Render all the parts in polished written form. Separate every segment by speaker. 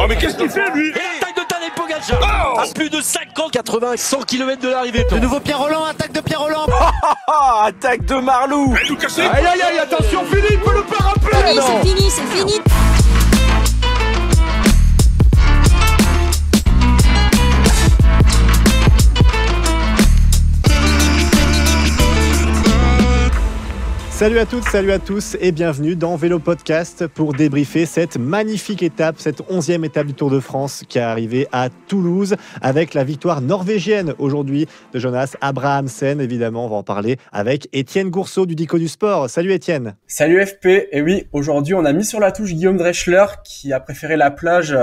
Speaker 1: mais qu'est-ce qu'il fait lui?
Speaker 2: Et l'attaque de Tadej Pogacar à plus de 50, 80, 100 km de l'arrivée.
Speaker 3: Le nouveau Pierre Rolland, attaque de Pierre Rolland.
Speaker 4: Attaque de Marlou.
Speaker 1: Allez, Lucas,
Speaker 4: Aïe aïe aïe, attention Philippe, le parapluie.
Speaker 5: C'est fini.
Speaker 6: Salut à toutes, salut à tous et bienvenue dans Vélo Podcast pour débriefer cette magnifique étape, cette 11e étape du Tour de France qui est arrivée à Toulouse avec la victoire norvégienne aujourd'hui de Jonas Abrahamsen. Évidemment, on va en parler avec Étienne Gourceau du Dico du Sport. Salut Étienne.
Speaker 7: Salut FP. Et oui, aujourd'hui on a mis sur la touche Guillaume Dreschler qui a préféré la plage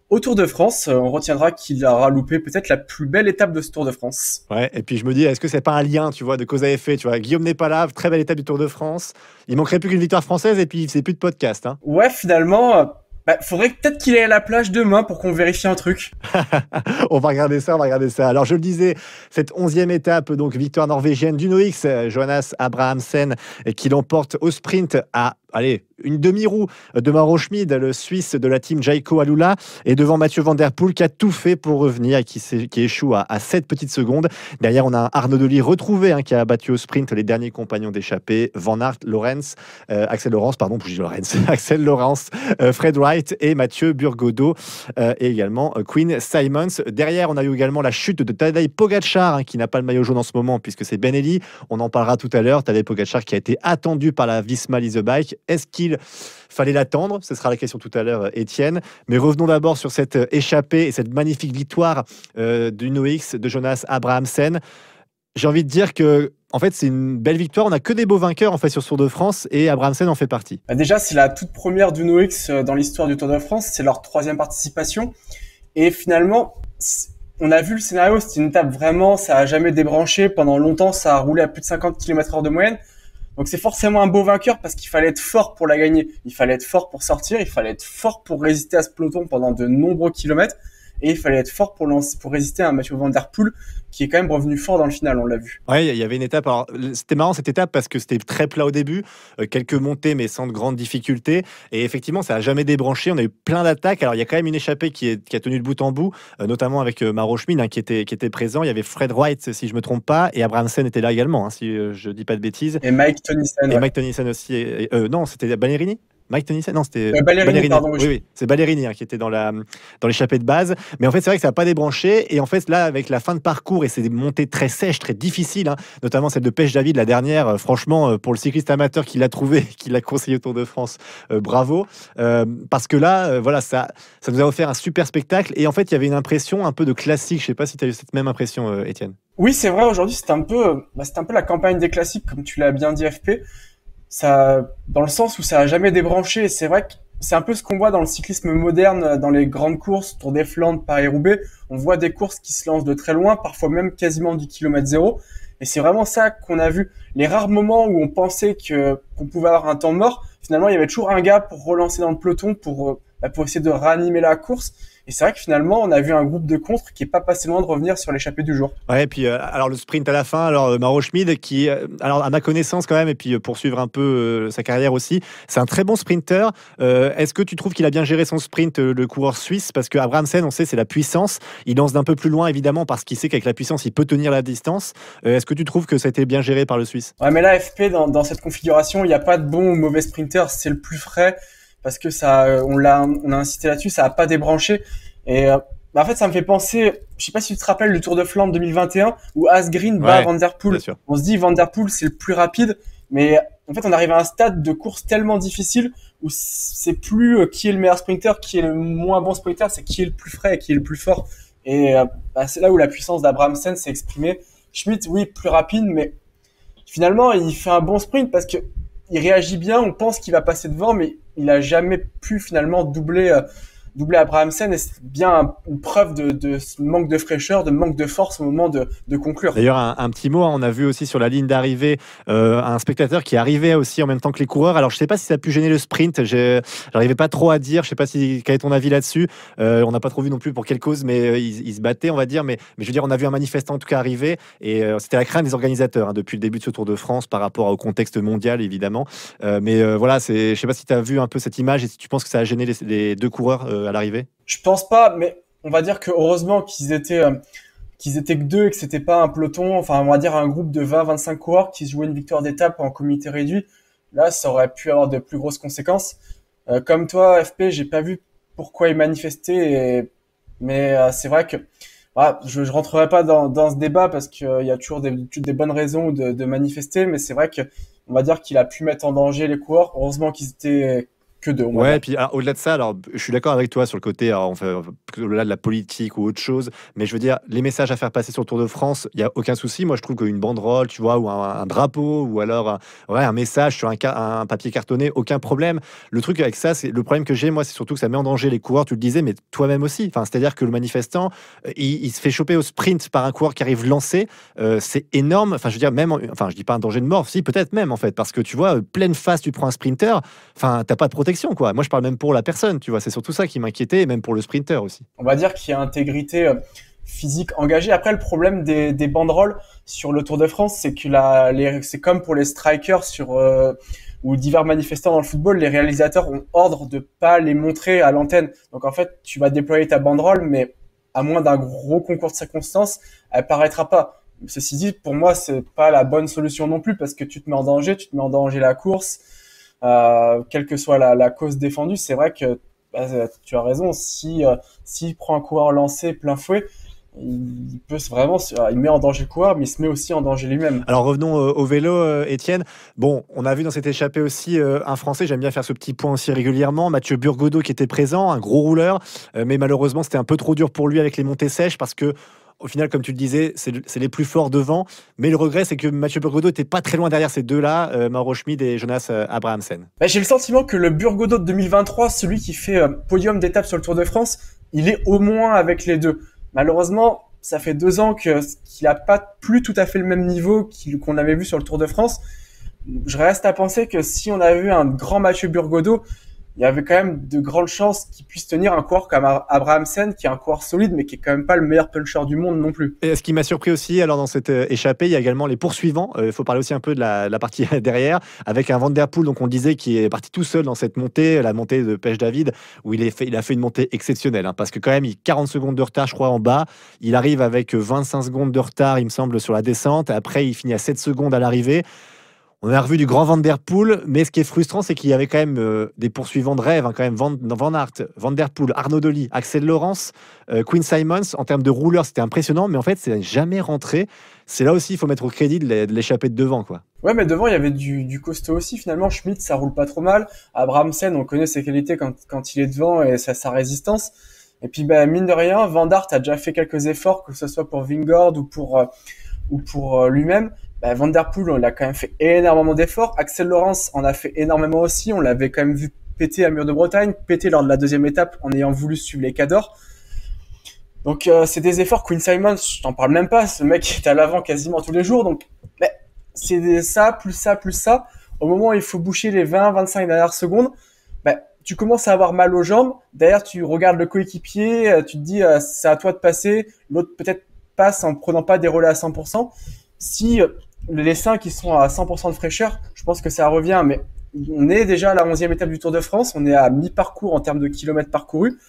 Speaker 7: au Tour de France. On retiendra qu'il aura loupé peut-être la plus belle étape de ce Tour de France.
Speaker 6: Ouais, et puis je me dis, est-ce que c'est pas un lien, tu vois, de cause à effet, tu vois, Guillaume n'est pas là, très belle étape du Tour de France. Il manquerait plus qu'une victoire française et puis c'est plus de podcast. Hein.
Speaker 7: Ouais, finalement, faudrait peut-être qu'il aille à la plage demain pour qu'on vérifie un truc.
Speaker 6: On va regarder ça. Alors je le disais, cette 11e étape, donc victoire norvégienne du Noix, Jonas Abrahamsen, qui l'emporte au sprint à une demi-roue de Mauro Schmid, le Suisse de la team Jayco Alula, et devant Mathieu Van Der Poel qui a tout fait pour revenir et qui échoue à 7 petites secondes. Derrière, on a Arnaud Delis retrouvé qui a battu au sprint les derniers compagnons d'échappée, Van Aert, Axel Laurens, Fred Wright et Mathieu Burgodeau et également Quinn Simons. Derrière, on a eu également la chute de Tadej Pogacar qui n'a pas le maillot jaune en ce moment puisque c'est Ben Eli. On en parlera tout à l'heure. Tadej Pogacar qui a été attendu par la Visma Lease Bike. Est-ce qu'il fallait l'attendre? Ce sera la question tout à l'heure, Étienne. Mais revenons d'abord sur cette échappée et cette magnifique victoire du Noix de Jonas Abrahamsen. J'ai envie de dire que en fait, c'est une belle victoire. On n'a que des beaux vainqueurs en fait sur ce Tour de France et Abrahamsen en fait partie.
Speaker 7: Déjà, c'est la toute première du Noix dans l'histoire du Tour de France. C'est leur 3e participation. Et finalement, on a vu le scénario. C'était une étape vraiment, ça a jamais débranché. Pendant longtemps, ça a roulé à plus de 50 km/h de moyenne. Donc c'est forcément un beau vainqueur parce qu'il fallait être fort pour la gagner. Il fallait être fort pour sortir. Il fallait être fort pour résister à ce peloton pendant de nombreux kilomètres. Et il fallait être fort pour résister à un Mathieu Van Der Poel qui est quand même revenu fort dans le final, on l'a vu.
Speaker 6: Oui, il y avait une étape. Alors, c'était marrant cette étape parce que c'était très plat au début, quelques montées mais sans de grandes difficultés. Et effectivement, ça n'a jamais débranché. On a eu plein d'attaques. Alors, il y a quand même une échappée qui a tenu de bout en bout, notamment avec Mauro Schmid qui était présent. Il y avait Fred Wright, si je ne me trompe pas, et Abrahamsen était là également, si je ne dis pas de bêtises.
Speaker 7: Et Mike Tennyson.
Speaker 6: Et Mike Tennyson aussi. Non, c'était Ballerini. Mike Tennyson, non, c'était
Speaker 7: Ballerini. Pardon,
Speaker 6: oui, c'est Ballerini qui était dans l'échappée de base. Mais en fait, c'est vrai que ça n'a pas débranché. Et en fait, là, avec la fin de parcours et ces montées très sèches, très difficiles, notamment celle de Pech David, la dernière, franchement, pour le cycliste amateur qui l'a trouvé, qui l'a conseillé au Tour de France, bravo. Parce que là, ça nous a offert un super spectacle. Et en fait, il y avait une impression un peu de classique. Je ne sais pas si tu as eu cette même impression, Étienne.
Speaker 7: Oui, c'est vrai. Aujourd'hui, c'était un peu la campagne des classiques, comme tu l'as bien dit, FP. Ça, dans le sens où ça a jamais débranché. C'est vrai que c'est un peu ce qu'on voit dans le cyclisme moderne, dans les grandes courses, Tour des Flandres, Paris-Roubaix. On voit des courses qui se lancent de très loin, parfois même quasiment du kilomètre zéro. Et c'est vraiment ça qu'on a vu. Les rares moments où on pensait qu'on pouvait avoir un temps mort, finalement, il y avait toujours un gars pour relancer dans le peloton, pour essayer de réanimer la course. Et c'est vrai que finalement, on a vu un groupe de contre qui est pas passé loin de revenir sur l'échappée du jour.
Speaker 6: Ouais, et puis alors le sprint à la fin, alors Mauro Schmid qui, alors à ma connaissance quand même, et puis pour suivre un peu sa carrière aussi, c'est un très bon sprinter. Est-ce que tu trouves qu'il a bien géré son sprint, le coureur suisse? Parce que Abrahamsen, on sait, c'est la puissance. Il lance d'un peu plus loin évidemment parce qu'il sait qu'avec la puissance, il peut tenir la distance. Est-ce que tu trouves que ça a été bien géré par le Suisse?
Speaker 7: Ouais, mais là, FP, dans cette configuration, il n'y a pas de bon ou mauvais sprinter. C'est le plus frais. Parce que on a insisté là-dessus, ça a pas débranché. Et en fait, ça me fait penser, je sais pas si tu te rappelles le Tour de Flandre 2021 où Asgreen bat Van Der Poel. On se dit Van Der Poel c'est le plus rapide, mais en fait on arrive à un stade de course tellement difficile où c'est plus qui est le meilleur sprinter, qui est le moins bon sprinter, c'est qui est le plus frais, qui est le plus fort. Et c'est là où la puissance d'Abrahamsen s'est exprimée. Schmidt, oui, plus rapide, mais finalement il fait un bon sprint parce que il réagit bien, on pense qu'il va passer devant, mais il a jamais pu finalement doubler Abrahamsen, et c'est bien une preuve de ce manque de fraîcheur, de manque de force au moment de conclure.
Speaker 6: D'ailleurs, un petit mot, on a vu aussi sur la ligne d'arrivée un spectateur qui arrivait aussi en même temps que les coureurs. Alors, je ne sais pas si ça a pu gêner le sprint, j'arrivais pas trop à dire, je ne sais pas quel est ton avis là-dessus. On n'a pas trop vu non plus pour quelle cause, mais ils se battaient, on va dire. Mais je veux dire, on a vu un manifestant en tout cas arriver, et c'était la crainte des organisateurs depuis le début de ce Tour de France par rapport au contexte mondial, évidemment. Mais voilà, je ne sais pas si tu as vu un peu cette image et si tu penses que ça a gêné les deux coureurs à l'arrivée?
Speaker 7: Je pense pas, mais on va dire que heureusement qu'ils étaient que deux et que c'était pas un peloton, enfin on va dire un groupe de 20-25 coureurs qui se jouaient une victoire d'étape en comité réduit. Là, ça aurait pu avoir de plus grosses conséquences. Comme toi, FP, j'ai pas vu pourquoi ils manifestaient, mais c'est vrai que voilà, je rentrerai pas dans ce débat parce qu'il y a toujours des bonnes raisons de manifester, mais c'est vrai que on va dire qu'il a pu mettre en danger les coureurs. Heureusement qu'ils étaient que deux.
Speaker 6: Ouais, et puis au-delà de ça, alors je suis d'accord avec toi sur le côté, alors, au-delà de la politique ou autre chose, mais je veux dire, les messages à faire passer sur le Tour de France, il n'y a aucun souci. Moi, je trouve qu'une banderole, tu vois, ou un drapeau, ou alors un message sur un papier cartonné, aucun problème. Le truc avec ça, c'est le problème que j'ai, moi, c'est surtout que ça met en danger les coureurs, tu le disais, mais toi-même aussi. Enfin, c'est-à-dire que le manifestant, il se fait choper au sprint par un coureur qui arrive lancé, c'est énorme. Enfin, je veux dire, même, enfin, je dis pas un danger de mort, si, peut-être même, en fait, parce que tu vois, pleine face, tu prends un sprinter, enfin, t'as pas de protection, quoi. Moi, je parle même pour la personne, tu vois. C'est surtout ça qui m'inquiétait, et même pour le sprinter aussi.
Speaker 7: On va dire qu'il y a intégrité physique engagée. Après, le problème des banderoles sur le Tour de France, c'est que c'est comme pour les strikers ou divers manifestants dans le football, les réalisateurs ont ordre de pas les montrer à l'antenne. Donc en fait, tu vas déployer ta banderole, mais à moins d'un gros concours de circonstances, elle paraîtra pas. Ceci dit, pour moi, c'est pas la bonne solution non plus parce que tu te mets en danger la course. Quelle que soit la cause défendue, c'est vrai que tu as raison. S'il prend un coureur lancé plein fouet, il met en danger le coureur, mais il se met aussi en danger lui-même.
Speaker 6: Alors revenons au vélo, Étienne. Bon, on a vu dans cette échappée aussi un Français, j'aime bien faire ce petit point aussi régulièrement, Mathieu Burgodeau qui était présent, un gros rouleur, mais malheureusement c'était un peu trop dur pour lui avec les montées sèches parce que au final, comme tu le disais, c'est les plus forts devant. Mais le regret, c'est que Mathieu Burgodeau n'était pas très loin derrière ces deux-là, Mauro Schmid et Jonas Abrahamsen.
Speaker 7: J'ai le sentiment que le Burgodeau de 2023, celui qui fait podium d'étape sur le Tour de France, il est au moins avec les deux. Malheureusement, ça fait 2 ans qu'il n'a pas plus tout à fait le même niveau qu'on avait vu sur le Tour de France. Je reste à penser que si on avait vu un grand Mathieu Burgodeau, il y avait quand même de grandes chances qu'il puisse tenir un coureur comme Abrahamsen, qui est un coureur solide, mais qui est quand même pas le meilleur puncher du monde non plus.
Speaker 6: Et ce qui m'a surpris aussi, alors dans cette échappée, il y a également les poursuivants. Il faut parler aussi un peu de la partie derrière, avec un Van Der Poel, donc on le disait, qui est parti tout seul dans cette montée, la montée de Pech-David, où il a fait une montée exceptionnelle, parce que quand même, il a 40 secondes de retard, je crois, en bas. Il arrive avec 25 secondes de retard, il me semble, sur la descente. Après, il finit à 7 secondes à l'arrivée. On a revu du grand Van Der Poel, mais ce qui est frustrant, c'est qu'il y avait quand même des poursuivants de rêve, quand même Van Aert, Van Der Poel, Arnaud Delis, Axel Laurens, Quinn Simmons. En termes de rouleurs, c'était impressionnant, mais en fait, c'est jamais rentré. C'est là aussi, il faut mettre au crédit de l'échappée de devant, quoi.
Speaker 7: Ouais, mais devant, il y avait du costaud aussi. Finalement, Schmidt, ça roule pas trop mal. Abrahamsen, on connaît ses qualités quand il est devant et sa résistance. Et puis, mine de rien, Van Aert a déjà fait quelques efforts, que ce soit pour Vingegaard ou pour lui-même. Van Der Poel, on a quand même fait énormément d'efforts. Axel Laurens en a fait énormément aussi. On l'avait quand même vu péter à Mur de Bretagne, péter lors de la 2e étape en ayant voulu suivre les Cadors. Donc c'est des efforts. Quinn Simmons, je t'en parle même pas. Ce mec est à l'avant quasiment tous les jours. Donc c'est ça, plus ça, plus ça. Au moment où il faut boucher les 20-25 dernières secondes, tu commences à avoir mal aux jambes. Derrière, tu regardes le coéquipier, tu te dis c'est à toi de passer. L'autre peut-être passe en prenant pas des relais à 100%. Si les 5 qui sont à 100% de fraîcheur, je pense que ça revient, mais on est déjà à la 11e étape du Tour de France, on est à mi-parcours en termes de kilomètres parcourus,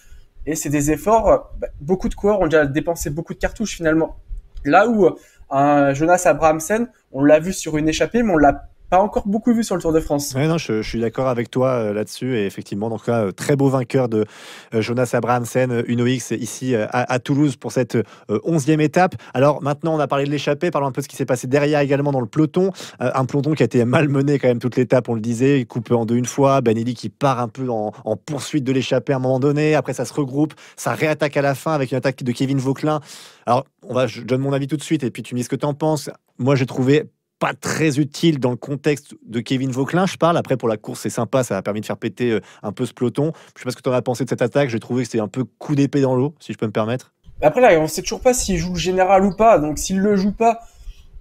Speaker 7: et c'est des efforts, beaucoup de coureurs ont déjà dépensé beaucoup de cartouches finalement. Là où un Jonas Abrahamsen, on l'a vu sur une échappée, mais on l'a pas encore beaucoup vu sur le Tour de France.
Speaker 6: Ouais, non, je suis d'accord avec toi là-dessus. Et effectivement, donc là, très beau vainqueur de Jonas Abrahamsen, Uno X, ici à Toulouse pour cette 11e étape. Alors maintenant, on a parlé de l'échappée. Parlons un peu de ce qui s'est passé derrière également dans le peloton. Un peloton qui a été malmené quand même toute l'étape, on le disait. Il coupe en deux une fois. Benelli qui part un peu en poursuite de l'échappée à un moment donné. Après, ça se regroupe. Ça réattaque à la fin avec une attaque de Kevin Vauquelin. Alors, je donne mon avis tout de suite et puis tu me dis ce que tu en penses. Moi, j'ai trouvé pas très utile dans le contexte de Kevin Vauquelin, je parle. Après, pour la course, c'est sympa, ça a permis de faire péter un peu ce peloton. Je sais pas ce que tu en as pensé de cette attaque. J'ai trouvé que c'était un peu coup d'épée dans l'eau, si je peux me permettre.
Speaker 7: Après, là, on sait toujours pas s'il joue le général ou pas. Donc, s'il le joue pas,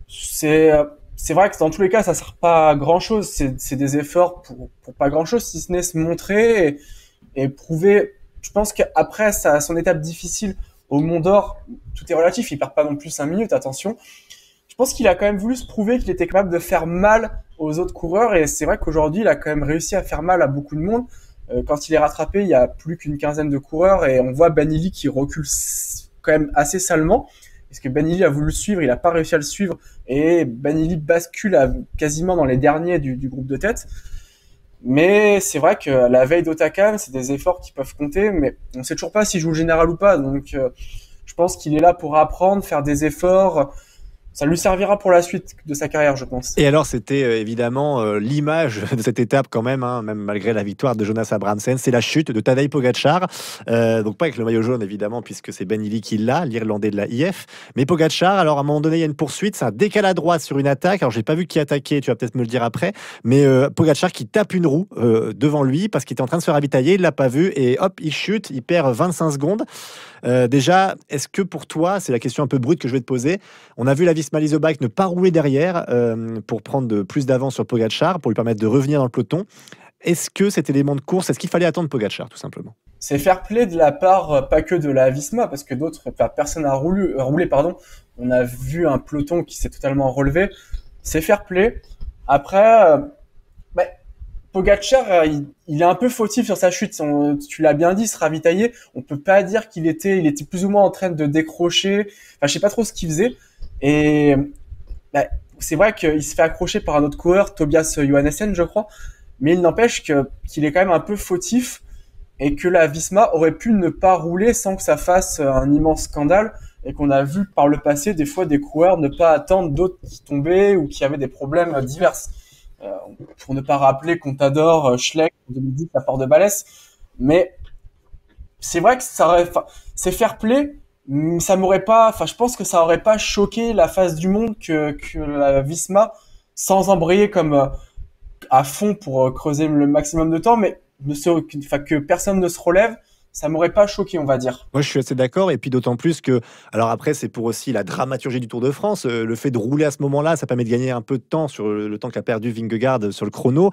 Speaker 7: c'est vrai que dans tous les cas, ça sert pas à grand chose. C'est des efforts pour pas grand chose, si ce n'est se montrer et prouver. Je pense qu'après son étape difficile au Mont d'Or, tout est relatif. Il perd pas non plus 5 minutes, attention. Je pense qu'il a quand même voulu se prouver qu'il était capable de faire mal aux autres coureurs, et c'est vrai qu'aujourd'hui il a quand même réussi à faire mal à beaucoup de monde. Quand il est rattrapé, il y a plus qu'une quinzaine de coureurs et on voit Banili qui recule quand même assez salement. Parce que Banili a voulu le suivre, il n'a pas réussi à le suivre et Banili bascule quasiment dans les derniers du groupe de tête. Mais c'est vrai que la veille d'Hautacam, c'est des efforts qui peuvent compter, mais on sait toujours pas s'il joue le général ou pas. Donc je pense qu'il est là pour apprendre, faire des efforts. Ça lui servira pour la suite de sa carrière, je pense.
Speaker 6: Et alors, c'était évidemment l'image de cette étape quand même, hein, même malgré la victoire de Jonas Abramsen, c'est la chute de Tadej Pogačar. Donc pas avec le maillot jaune évidemment, puisque c'est Ben Illy qui l'a, l'Irlandais de la IF. Mais Pogačar, alors à un moment donné, il y a une poursuite, c'est un décale à droite sur une attaque. Alors j'ai pas vu qui attaquait, tu vas peut-être me le dire après. Mais Pogačar qui tape une roue devant lui parce qu'il était en train de se ravitailler, il l'a pas vu et hop, il chute, il perd 25 secondes. Déjà, est-ce que pour toi, c'est la question un peu brute que je vais te poser, on a vu la Visma Leasebike ne pas rouler derrière pour prendre plus d'avance sur Pogačar, pour lui permettre de revenir dans le peloton. Est-ce que cet élément de course, est-ce qu'il fallait attendre Pogačar, tout simplement?
Speaker 7: C'est fair play de la part, pas que de la Visma, parce que personne n'a roulé, pardon. On a vu un peloton qui s'est totalement relevé. C'est fair play. Après, Pogačar, il est un peu fautif sur sa chute. Tu l'as bien dit, se ravitailler. On peut pas dire il était plus ou moins en train de décrocher. Enfin, je sais pas trop ce qu'il faisait. Et c'est vrai qu'il se fait accrocher par un autre coureur, Tobias Johannessen, je crois. Mais il n'empêche qu'il est quand même un peu fautif et que la Visma aurait pu ne pas rouler sans que ça fasse un immense scandale. Et qu'on a vu par le passé des fois des coureurs ne pas attendre d'autres qui tombaient ou qui avaient des problèmes divers. Pour ne pas rappeler Contador, Schleck, en 2010, la porte de Balès. Mais c'est vrai que c'est fair play, mais ça m'aurait pas, je pense que ça aurait pas choqué la face du monde que la Visma, sans embrayer comme à fond pour creuser le maximum de temps, mais que personne ne se relève, ça m'aurait pas choqué, on va dire.
Speaker 6: Moi, je suis assez d'accord, et puis d'autant plus que, alors après, c'est pour aussi la dramaturgie du Tour de France, le fait de rouler à ce moment-là, ça permet de gagner un peu de temps sur le temps qu'a perdu Vingegaard sur le chrono.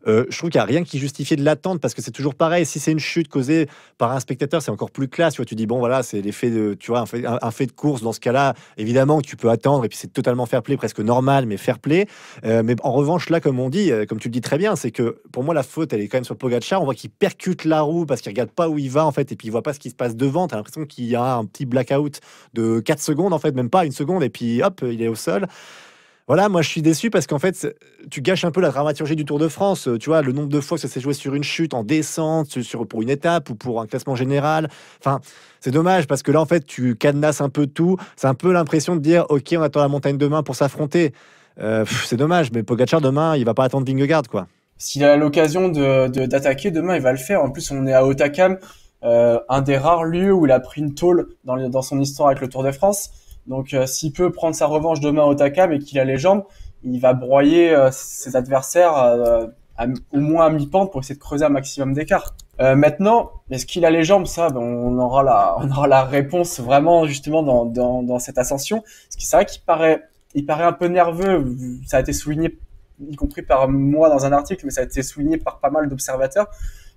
Speaker 6: Je trouve qu'il n'y a rien qui justifiait de l'attente, parce que c'est toujours pareil, si c'est une chute causée par un spectateur, c'est encore plus classe, tu dis bon voilà, c'est l'effet de, tu vois, un fait de course, dans ce cas-là, évidemment que tu peux attendre, et puis c'est totalement fair play, presque normal, mais fair play. Mais en revanche, là, comme on dit, comme tu le dis très bien, c'est que pour moi, la faute, elle est quand même sur Pogačar. On voit qu'il percute la roue parce qu'il regarde pas où il va, en fait, et puis il voit pas ce qui se passe devant. T'as l'impression qu'il y a un petit blackout de 4 secondes, en fait, même pas une seconde, et puis hop, il est au sol. Voilà, moi je suis déçu parce qu'en fait, tu gâches un peu la dramaturgie du Tour de France. Tu vois, le nombre de fois que ça s'est joué sur une chute, en descente, pour une étape ou pour un classement général. Enfin, c'est dommage parce que là, en fait, tu cadenasses un peu tout. C'est un peu l'impression de dire, OK, on attend la montagne demain pour s'affronter. C'est dommage, mais Pogačar, demain, il va pas attendre Vingegaard, quoi.
Speaker 7: S'il a l'occasion d'attaquer, demain, il va le faire. En plus, on est à Hautacam, un des rares lieux où il a pris une tôle dans son histoire avec le Tour de France. Donc, s'il peut prendre sa revanche demain à Hautacam et qu'il a les jambes, il va broyer ses adversaires au moins à mi-pente pour essayer de creuser un maximum d'écart. Maintenant, est-ce qu'il a les jambes? Ça, on aura la réponse vraiment justement dans cette ascension. Parce que c'est vrai il paraît un peu nerveux. Ça a été souligné, y compris par moi dans un article, mais ça a été souligné par pas mal d'observateurs.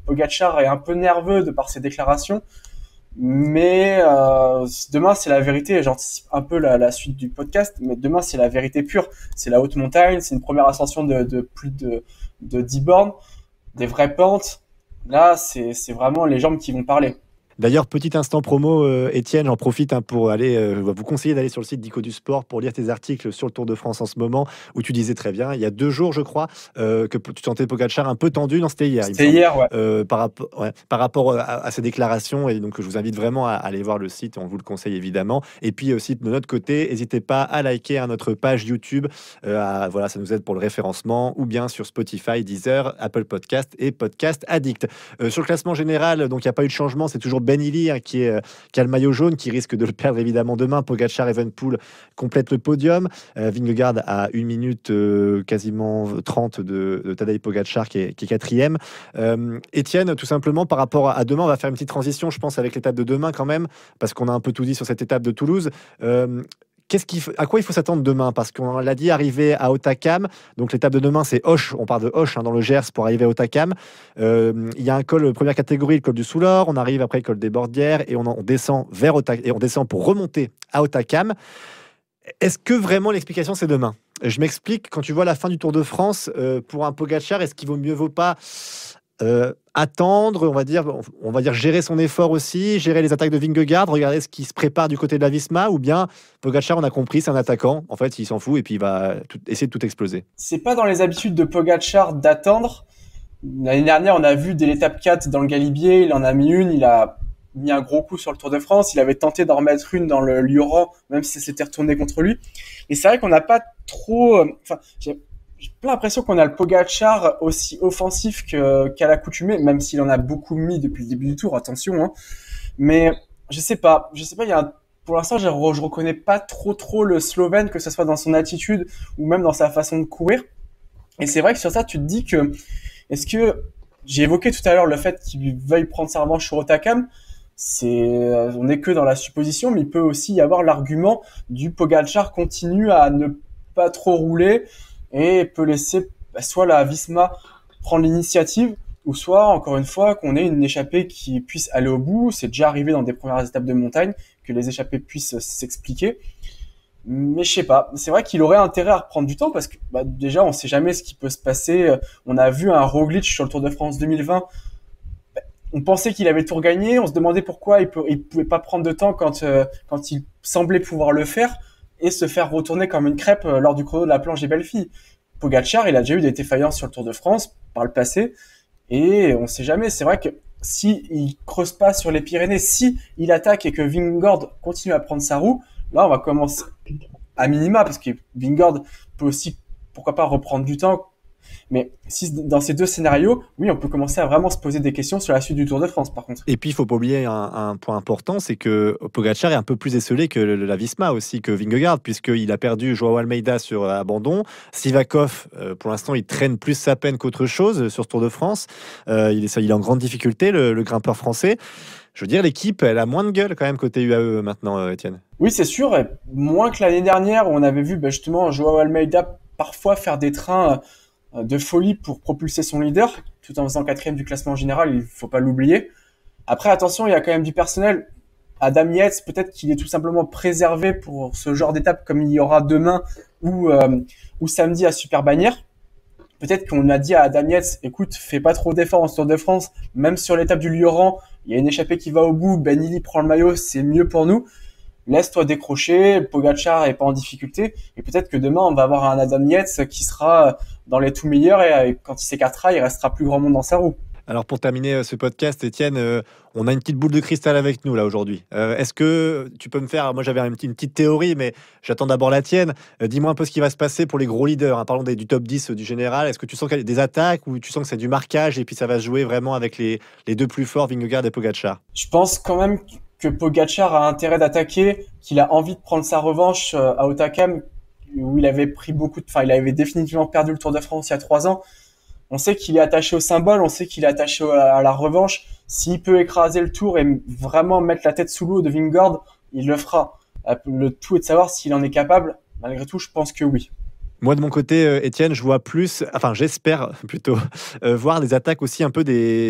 Speaker 7: Pogačar est un peu nerveux de par ses déclarations. Mais demain c'est la vérité, j'anticipe un peu la suite du podcast, mais demain c'est la vérité pure, c'est la haute montagne, c'est une première ascension de plus de 10 bornes, des vraies pentes, là c'est vraiment les jambes qui vont parler.
Speaker 6: D'ailleurs, petit instant promo, Étienne, j'en profite pour aller, je vais vous conseiller d'aller sur le site d'Ico du Sport pour lire tes articles sur le Tour de France en ce moment, où tu disais très bien, il y a 2 jours, je crois, que tu sentais Pogačar un peu tendu. Non, c'était hier.
Speaker 7: C'était hier, ouais.
Speaker 6: Par rapport à ses déclarations, et donc je vous invite vraiment à aller voir le site, on vous le conseille évidemment. Et puis aussi, de notre côté, n'hésitez pas à liker notre page YouTube, voilà, ça nous aide pour le référencement, ou bien sur Spotify, Deezer, Apple Podcast et Podcast Addict. Sur le classement général, donc il n'y a pas eu de changement, c'est toujours Ben Illy qui a le maillot jaune, qui risque de le perdre évidemment demain. Pogačar et Evenepoel complètent le podium. Vingegaard à 1 minute quasiment 30 de Tadej Pogačar qui est 4e. Étienne, tout simplement par rapport à demain, on va faire une petite transition, je pense, avec l'étape de demain quand même, parce qu'on a un peu tout dit sur cette étape de Toulouse. À quoi il faut s'attendre demain? Parce qu'on l'a dit, arriver à Hautacam, donc l'étape de demain c'est Auch, on part de Auch dans le Gers pour arriver à Hautacam. Il y a un col première catégorie, le col du Soulor, on arrive après le col des Bordières et on descend vers Hautacam, et on descend pour remonter à Hautacam. Est-ce que vraiment l'explication c'est demain? Je m'explique, quand tu vois la fin du Tour de France, pour un Pogačar, est-ce qu'il vaut pas attendre, on va dire gérer son effort aussi, gérer les attaques de Vingegaard, regarder ce qui se prépare du côté de la Visma, ou bien Pogačar, on a compris, c'est un attaquant, en fait, il s'en fout et puis il va essayer de tout exploser.
Speaker 7: C'est pas dans les habitudes de Pogačar d'attendre. L'année dernière, on a vu dès l'étape 4 dans le Galibier, il en a mis une, il a mis un gros coup sur le Tour de France, il avait tenté d'en remettre une dans le Lioran, même si ça s'était retourné contre lui. Et c'est vrai qu'on n'a pas trop... j'ai pas l'impression qu'on a le Pogačar aussi offensif qu'à l'accoutumée, même s'il en a beaucoup mis depuis le début du Tour, attention. Hein. Mais je sais pas, pour l'instant, je reconnais pas trop le Slovène, que ce soit dans son attitude ou même dans sa façon de courir. Et c'est vrai que sur ça, tu te dis que... Est-ce que... J'ai évoqué tout à l'heure le fait qu'il veuille prendre sa revanche sur Otakam. On n'est que dans la supposition, mais il peut aussi y avoir l'argument du Pogačar continue à ne pas trop rouler et peut laisser soit la Visma prendre l'initiative, ou soit, encore une fois, qu'on ait une échappée qui puisse aller au bout. C'est déjà arrivé dans des premières étapes de montagne que les échappées puissent s'expliquer. Mais je sais pas, c'est vrai qu'il aurait intérêt à reprendre du temps parce que déjà on sait jamais ce qui peut se passer. On a vu un Roglic sur le Tour de France 2020. On pensait qu'il avait tout gagné, on se demandait pourquoi il pouvait pas prendre de temps quand il semblait pouvoir le faire et se faire retourner comme une crêpe lors du chrono de la planche des belles filles. Pogačar, il a déjà eu des défaillances sur le Tour de France par le passé et on sait jamais. C'est vrai que si il creuse pas sur les Pyrénées, si il attaque et que Vingegaard continue à prendre sa roue, là on va commencer à minima parce que Vingegaard peut aussi pourquoi pas reprendre du temps. Mais si dans ces deux scénarios, oui, on peut commencer à vraiment se poser des questions sur la suite du Tour de France, par contre.
Speaker 6: Et puis, il ne faut pas oublier un point important, c'est que Pogačar est un peu plus esselé que la Visma aussi, que Vingegaard, puisqu'il a perdu Joao Almeida sur abandon. Sivakov, pour l'instant, il traîne plus sa peine qu'autre chose sur ce Tour de France. Il est en grande difficulté, le grimpeur français. Je veux dire, l'équipe, elle a moins de gueule quand même côté UAE maintenant, Étienne.
Speaker 7: Oui, c'est sûr, et moins que l'année dernière, où on avait vu justement Joao Almeida parfois faire des trains de folie pour propulser son leader, tout en faisant 4e du classement général, il faut pas l'oublier. Après, attention, il y a quand même du personnel. Adam Yates, peut-être qu'il est tout simplement préservé pour ce genre d'étape comme il y aura demain ou samedi à Super-Bagnères. Peut-être qu'on a dit à Adam Yates, écoute, fais pas trop d'efforts en Tour de France, même sur l'étape du Lioran, il y a une échappée qui va au bout, Ben Illy prend le maillot, c'est mieux pour nous. Laisse-toi décrocher, Pogačar est pas en difficulté, et peut-être que demain on va avoir un Adam Yates qui sera dans les tout meilleurs et quand il s'écartera, il restera plus grand monde dans sa roue.
Speaker 6: Alors pour terminer ce podcast, Étienne, on a une petite boule de cristal avec nous là aujourd'hui. Est-ce que tu peux me faire, moi j'avais une petite théorie, mais j'attends d'abord la tienne. Dis-moi un peu ce qui va se passer pour les gros leaders. Hein. Parlons du top 10 du général. Est-ce que tu sens qu'il y a des attaques ou tu sens que c'est du marquage et puis ça va se jouer vraiment avec les deux plus forts, Vingegaard et Pogačar?
Speaker 7: Je pense quand même que Pogačar a intérêt d'attaquer, qu'il a envie de prendre sa revanche à Otakam, où il avait il avait définitivement perdu le Tour de France il y a 3 ans. On sait qu'il est attaché au symbole, on sait qu'il est attaché à la revanche. S'il peut écraser le Tour et vraiment mettre la tête sous l'eau de Vingegaard, il le fera. Le tout est de savoir s'il en est capable. Malgré tout, je pense que oui.
Speaker 6: Moi, de mon côté, Étienne, je vois j'espère plutôt voir des attaques aussi un peu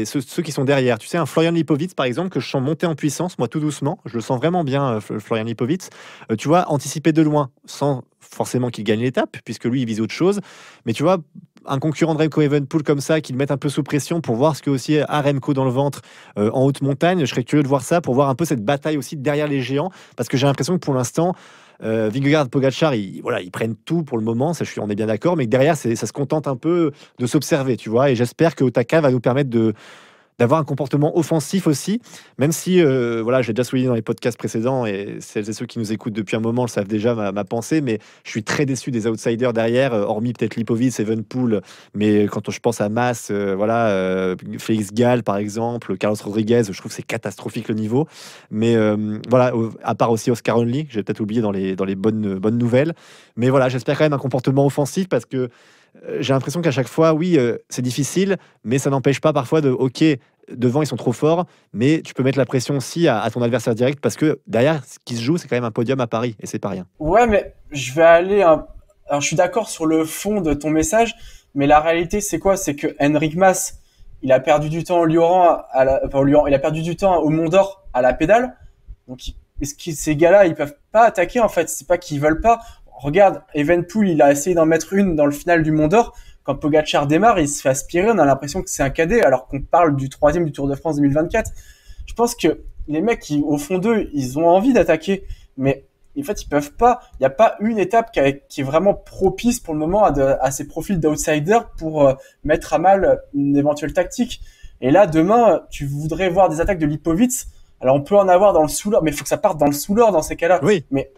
Speaker 6: ceux qui sont derrière. Tu sais, un Florian Lipovic, par exemple, que je sens monter en puissance, moi, tout doucement. Je le sens vraiment bien, Florian Lipovic. Tu vois, anticiper de loin, sans forcément qu'il gagne l'étape, puisque lui, il vise autre chose. Mais tu vois, un concurrent de Remco Evenepoel comme ça, qui le mette un peu sous pression pour voir ce que aussi a Remco dans le ventre en haute montagne. Je serais curieux de voir ça, pour voir un peu cette bataille aussi derrière les géants, parce que j'ai l'impression que pour l'instant, Vingegaard, Pogačar, ils prennent tout pour le moment, on est bien d'accord, mais que derrière, ça se contente un peu de s'observer, tu vois, et j'espère que Otaka va nous permettre d'avoir un comportement offensif aussi, même si, j'ai déjà souligné dans les podcasts précédents, et celles et ceux qui nous écoutent depuis un moment le savent déjà ma pensée, mais je suis très déçu des outsiders derrière, hormis peut-être Lipovic, Evenepoel, mais quand je pense à Mas, Félix Gall par exemple, Carlos Rodriguez, je trouve que c'est catastrophique le niveau, mais à part aussi Oscar Only, que j'ai peut-être oublié dans les bonnes nouvelles, mais voilà, j'espère quand même un comportement offensif, parce que j'ai l'impression qu'à chaque fois, c'est difficile, mais ça n'empêche pas parfois devant ils sont trop forts, mais tu peux mettre la pression aussi à ton adversaire direct, parce que derrière, ce qui se joue, c'est quand même un podium à Paris, et c'est pas rien.
Speaker 7: Ouais, mais je vais aller... Alors, je suis d'accord sur le fond de ton message, mais la réalité, c'est quoi? C'est que Enric Mas, il a perdu du temps au Lioran, il a perdu du temps au Mont d'Or à la pédale, donc ces gars-là, ils peuvent pas attaquer, en fait, c'est pas qu'ils veulent pas. Regarde, Evenepoel, il a essayé d'en mettre une dans le final du Mont d'Or. quand Pogačar démarre, il se fait aspirer, on a l'impression que c'est un cadet, alors qu'on parle du 3e du Tour de France 2024. Je pense que les mecs, au fond d'eux, ils ont envie d'attaquer, mais en fait, ils peuvent pas. Il n'y a pas une étape qui est vraiment propice pour le moment à ces profils d'outsiders pour mettre à mal une éventuelle tactique. Et là, demain, tu voudrais voir des attaques de Lipovic. Alors, on peut en avoir dans le Soulor, mais il faut que ça parte dans le Soulor dans ces cas-là.
Speaker 6: Oui.
Speaker 7: Mais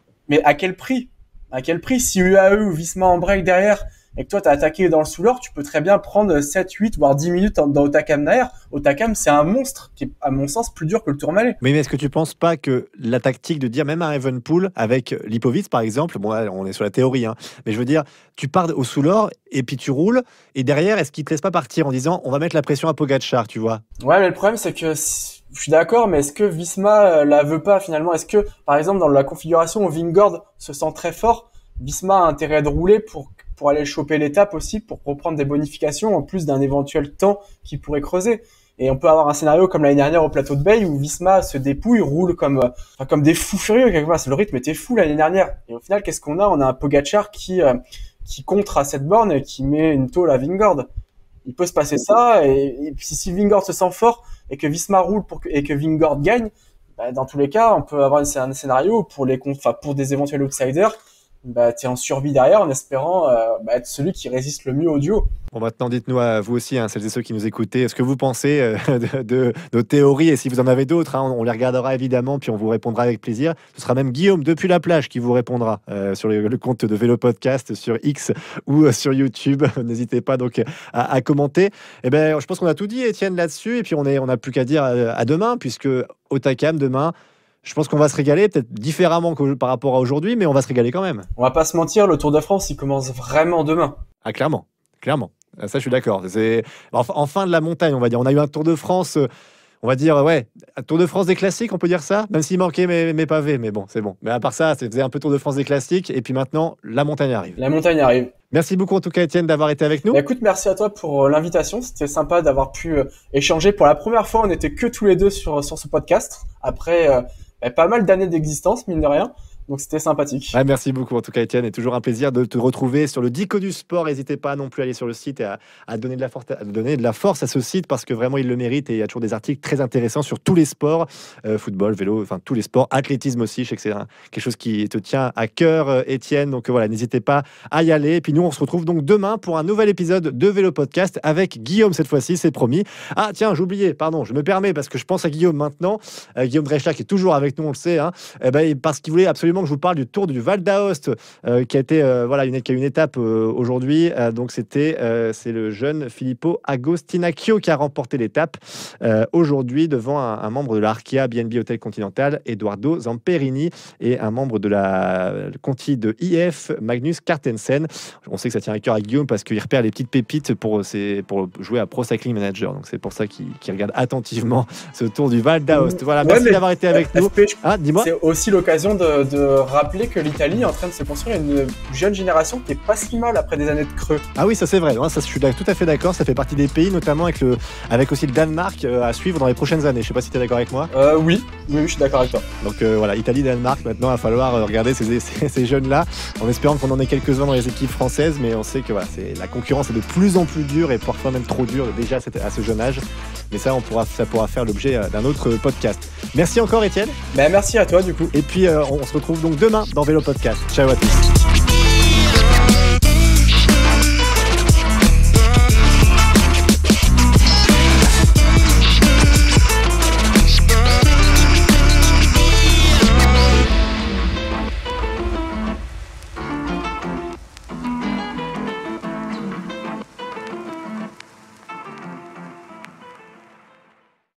Speaker 7: à quel prix? À quel prix? Si UAE ou Visma en break derrière et que toi, t'as attaqué dans le Soulor, tu peux très bien prendre 7, 8, voire 10 minutes dans Otakam derrière. Otakam, c'est un monstre qui est, à mon sens, plus dur que le Tourmalet.
Speaker 6: Mais est-ce que tu penses pas que la tactique de dire, même à Evenepoel, avec Lipovic par exemple, bon là, on est sur la théorie, hein, mais je veux dire, tu pars au Soulor et puis tu roules, et derrière, est-ce qu'il te laisse pas partir en disant, on va mettre la pression à Pogačar, tu vois?
Speaker 7: Ouais, mais le problème, c'est que je suis d'accord, mais est-ce que Visma la veut pas finalement? Est-ce que, par exemple, dans la configuration où Vingegaard se sent très fort, Visma a intérêt de rouler pour aller choper l'étape aussi, pour reprendre des bonifications en plus d'un éventuel temps qui pourrait creuser. Et on peut avoir un scénario comme l'année dernière au plateau de Bay où Visma se dépouille, roule comme des fous furieux quelque part. Le rythme était fou l'année dernière. Et au final, qu'est-ce qu'on a? On a un Pogačar qui contre à cette borne et qui met une tôle à Vingegaard. Il peut se passer ça, et puis si Vingegaard se sent fort et que Visma roule et que Vingegaard gagne, bah, dans tous les cas, on peut avoir un scénario pour des éventuels outsiders. Bah, t'es en survie derrière en espérant être celui qui résiste le mieux au duo.
Speaker 6: Bon, maintenant, dites-nous à vous aussi, hein, celles et ceux qui nous écoutez, ce que vous pensez de nos théories, et si vous en avez d'autres, hein, on les regardera évidemment, puis on vous répondra avec plaisir. Ce sera même Guillaume depuis la plage qui vous répondra sur le compte de Vélo Podcast sur X ou sur YouTube. N'hésitez pas donc à commenter. Eh ben, je pense qu'on a tout dit, Étienne, là-dessus, et puis on n'a plus qu'à dire à demain, puisque Otakam demain. Je pense qu'on va se régaler, peut-être différemment par rapport à aujourd'hui, mais on va se régaler quand même.
Speaker 7: On va pas se mentir, le Tour de France, il commence vraiment demain.
Speaker 6: Ah, clairement. Ça, je suis d'accord. C'est en fin de la montagne, on va dire. On a eu un Tour de France, on va dire, un Tour de France des classiques, on peut dire ça, même s'il manquait mes pavés, mais bon, c'est bon. Mais à part ça, c'était un peu Tour de France des classiques, et puis maintenant, la montagne arrive.
Speaker 7: La montagne arrive.
Speaker 6: Merci beaucoup en tout cas, Étienne, d'avoir été avec nous.
Speaker 7: Écoute, merci à toi pour l'invitation. C'était sympa d'avoir pu échanger. Pour la première fois, on n'était que tous les deux sur ce podcast. Après pas mal d'années d'existence, mine de rien. Donc c'était sympathique.
Speaker 6: Ouais, merci beaucoup en tout cas, Étienne. C'est toujours un plaisir de te retrouver sur le Dico du Sport. N'hésitez pas non plus à aller sur le site et à donner de la force à ce site, parce que vraiment il le mérite, et il y a toujours des articles très intéressants sur tous les sports, football, vélo, enfin tous les sports, athlétisme aussi. Je sais que c'est quelque chose qui te tient à cœur, Étienne. Donc voilà, n'hésitez pas à y aller. Et puis nous, on se retrouve donc demain pour un nouvel épisode de Vélo Podcast avec Guillaume cette fois-ci, c'est promis. Ah tiens, j'oubliais, pardon, je me permets parce que je pense à Guillaume maintenant. Guillaume Dreschler qui est toujours avec nous, on le sait, hein, parce qu'il voulait absolument que je vous parle du Tour du Val d'Aoste qui a été une étape aujourd'hui. Donc c'est le jeune Filippo Agostinacchio qui a remporté l'étape aujourd'hui devant un membre de l'Arkia BNB Hotel Continental, Eduardo Zamperini, et un membre de la Conti de IF, Magnus Cartensen. On sait que ça tient à cœur à Guillaume parce qu'il repère les petites pépites pour jouer à Pro Cycling Manager. Donc c'est pour ça qu'il regarde attentivement ce Tour du Val d'Aoste. Voilà, merci d'avoir été avec nous. Dis-moi.
Speaker 7: C'est aussi l'occasion de rappeler que l'Italie est en train de se construire une jeune génération qui est pas si mal après des années de creux.
Speaker 6: Ah oui, ça c'est vrai. Ça, je suis tout à fait d'accord. Ça fait partie des pays, notamment avec aussi le Danemark à suivre dans les prochaines années. Je sais pas si tu es d'accord avec moi.
Speaker 7: Oui, je suis d'accord avec toi.
Speaker 6: Donc Italie, Danemark. Maintenant, il va falloir regarder ces jeunes-là, en espérant qu'on en ait quelques-uns dans les équipes françaises. Mais on sait que la concurrence est de plus en plus dure, et parfois même trop dure déjà à ce jeune âge. Mais ça pourra faire l'objet d'un autre podcast. Merci encore, Étienne.
Speaker 7: Merci à toi du coup.
Speaker 6: Et puis on se retrouve donc demain dans Vélo Podcast. Ciao à tous.